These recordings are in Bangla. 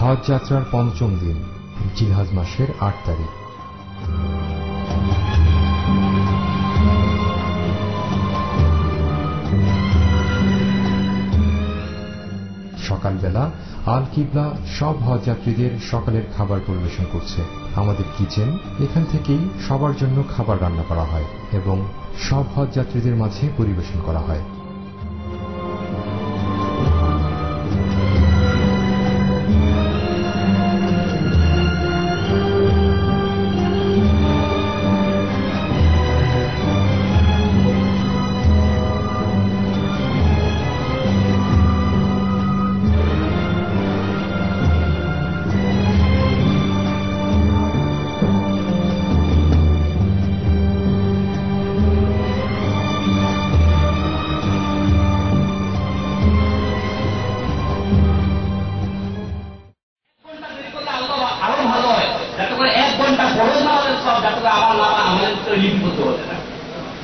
হজ যাত্রার পঞ্চম দিন, জিলহজ মাসের ৮ তারিখ। সকালবেলা আল কিবলা সব হজ যাত্রীদের সকালের খাবার পরিবেশন করছে। আমাদের কিচেন এখান থেকেই সবার জন্য খাবার রান্না করা হয় এবং সব হজ যাত্রীদের মাঝে পরিবেশন করা হয়।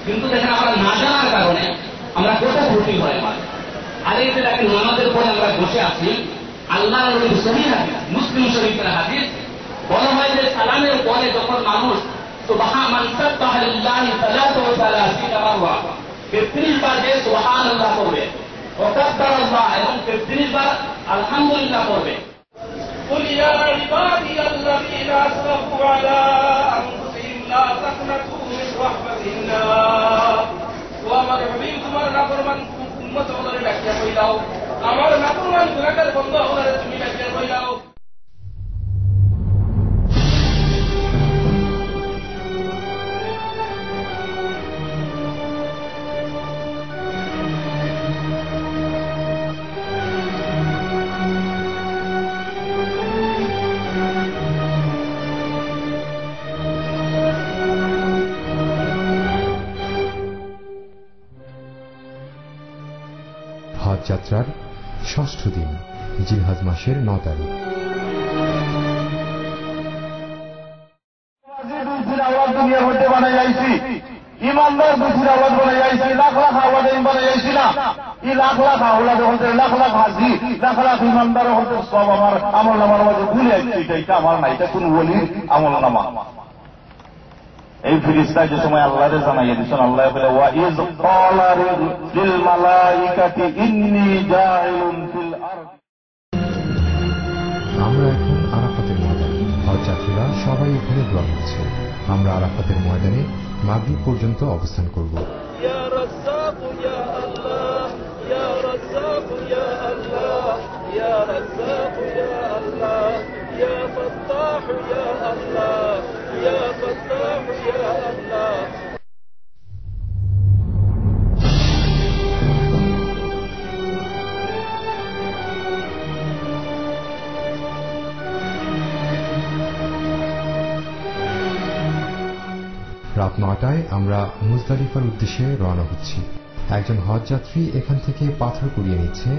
কিন্তু দেখেন আমরা না জানার কারণে আমরা কত ক্ষতি হয় আমাদের। আর এই যে দেখেন নামাজের পরে আমরা বসে আছি, আল্লাহ নবীর সহিহ হাদিস, মুসলিম শরীফের হাদিস বলা হয় যে সালামের পরে যখন মানুষ সুবহান সাব্বাহা লিল্লাহি 33 মাররা 33 বার যে সুবহানাল্লাহ পড়বে, ওয়াকাব্বারাল্লাহ এবং 33 বার আলহামদুলিল্লাহ পড়বে। কুল ইয়া ইবাদিয়াল্লাযীনা আসরাফু আলা আনফুসিহিম লা তাকনাতু মিন রাহমাতিল্লাহ। ও আমার হাবিব, তোমার নাফরমান উম্মত ওদের ডাকিয়া কইলাও, আমার নাফরমান গুনাহগার বান্দা ওদের তুমি ডাকিয়া কইলাও। হজ যাত্রার ষষ্ঠ দিন, জিলহজ মাসের ৯ তারিখ। ইমানদার দুঃখের আওয়াজ বলে যাইছি, লাখ লাখ আওয়াজ আমি বলে যাইছি না। এই লাখ লাখ আওলাদ হতে লাখ লাখ হাজি, লাখ লাখ ইমানদার হতে সব আমার আমল নামার মাঝে ভুলে যাচ্ছি। এটা আমার না, এটা কোন বলির আমল নামা। এই ফিরিস্তা যে সময় আল্লাহরে জানাইয়া দিচ্ছেন, আল্লাহ বলে ওয়া ইয ক্বালা লিল মালাইকাতি ইন্নী জাইলুন ফিল আরদ। আমরা এখন আরাফাতের ময়দানে। হজ যাত্রীরা সবাই এখানে দোয়া করছে। আমরা আরাফাতের ময়দানে মাগরিব পর্যন্ত অবস্থান করব। ইয়া রাজ্জাক ইয়া আল্লাহ, ইয়া রাজ্জাক ইয়া আল্লাহ, ইয়া রাজ্জাক ইয়া আল্লাহ, ইয়া ফাত্তাহ ইয়া আল্লাহ, ইয়া ফাত্তাহ ইয়া আল্লাহ। রাত ৯টায় আমরা মুজদালিফার উদ্দেশ্যে রওনা হচ্ছি। একজন হজ যাত্রী এখান থেকে পাথর কুড়িয়ে নিচ্ছে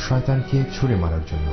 শয়তানকে ছুঁড়ে মারার জন্য।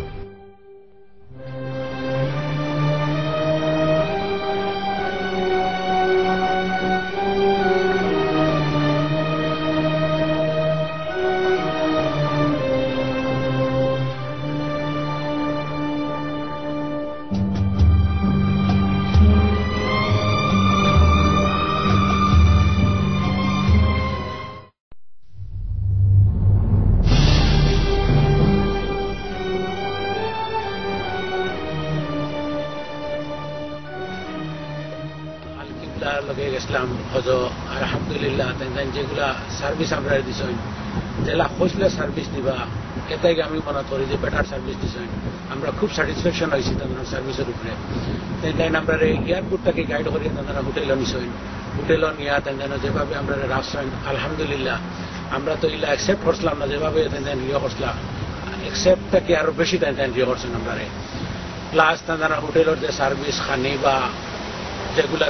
গেছিলাম হজ, আলহামদুলিল্লাহ যেগুলা সার্ভিস আমরা দিছেন, যেগুলা হইসলে সার্ভিস দিবা এটাই আমি মনে করি যে বেটার সার্ভিস দিছেন। আমরা খুব স্যাটিসফ্যাকশন হয়েছি তাদের সার্ভিসের উপরে। আমরা এয়ারপোর্টটাকে গাইড করিয়ে তারা হোটেলও নিছেন, হোটেলও নিয়ে তাদের যেভাবে আমরা রাখছেন আলহামদুলিল্লাহ। আমরা তো ইলা অ্যাকসেপ্ট করছিলাম না, যেভাবে ইয়ে করছিলাম অ্যাকসেপ্টটাকে আরো বেশি ইয়ে করছেন আমরা। প্লাস তারা হোটেলের যে সার্ভিস খানি বা যেগুলা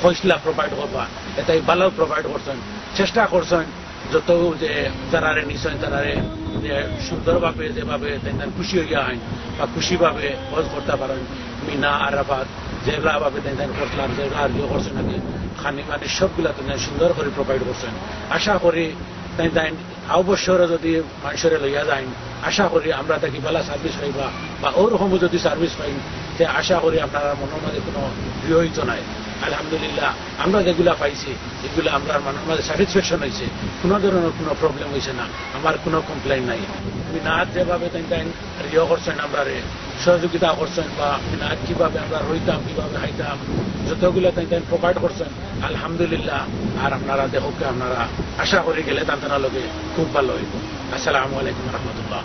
হইসলা প্রোভাইড করবা এটাই ভালো প্রোভাইড করছেন, চেষ্টা করছেন যত যে তারা নিছেন তারা যে সুন্দরভাবে যেভাবে খুশি হইয়া হয় বা খুশিভাবে হজ করতে পারেন। মিনা আরাফাত যেগুলা ভাবে করছিলাম, যেগুলা আর ইয়ে করছেন নাকি খানি পানি সবগুলা সুন্দর করে প্রোভাইড করছেন। আশা করি অবশ্যই যদি মানুষের লইয়া যাই আশা করি আমরা তাকে বেলা সার্ভিস পাইবা বা ওরকমও যদি সার্ভিস পাই তে আশা করি আপনারা মনের মাঝে কোনো বিহহিত নাই। আলহামদুলিল্লাহ আমরা যেগুলা পাইছি এগুলো আমরা মনের মাঝে স্যাটিসফ্যাকশন হয়েছে, কোনো ধরনের কোনো প্রবলেম হয়েছে না, আমার কোনো কমপ্লেন নাই। মিনাত যেভাবে তাই করছেন আমরা সহযোগিতা করছেন বা মিনাত কিভাবে আমরা রইতাম কিভাবে খাইতাম যতগুলো তাই প্রোভাইড করছেন আলহামদুলিল্লাহ। আর আপনারা দেখোকে আপনারা আশা করে গেলে তাদের লগে খুব ভালো হইব। আসসালামু আলাইকুম রহমতুল্লাহ।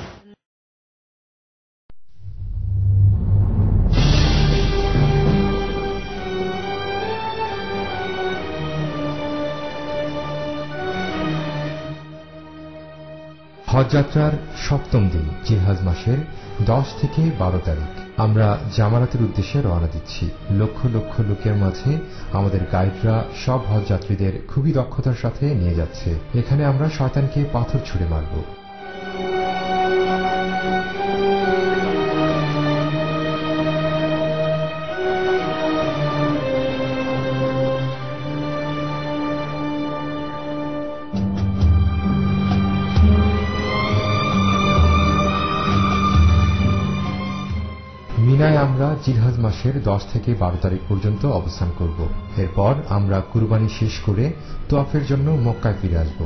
হজযাত্রার সপ্তম দিন জিলহজ মাসের 10 থেকে 12 তারিখ আমরা জামারাতের উদ্দেশ্যে রওনা দিচ্ছি। লক্ষ লক্ষ লোকের মাঝে আমাদের গাইডরা সব হজযাত্রীদের খুবই দক্ষতার সাথে নিয়ে যাচ্ছে। এখানে আমরা শয়তানকে পাথর ছুঁড়ে মারব। মিনায় আমরা জিলহজ মাসের 10 থেকে 12 তারিখ পর্যন্ত অবস্থান করব। এরপর আমরা কুরবানি শেষ করে তোয়াফের জন্য মক্কায় ফিরে আসব।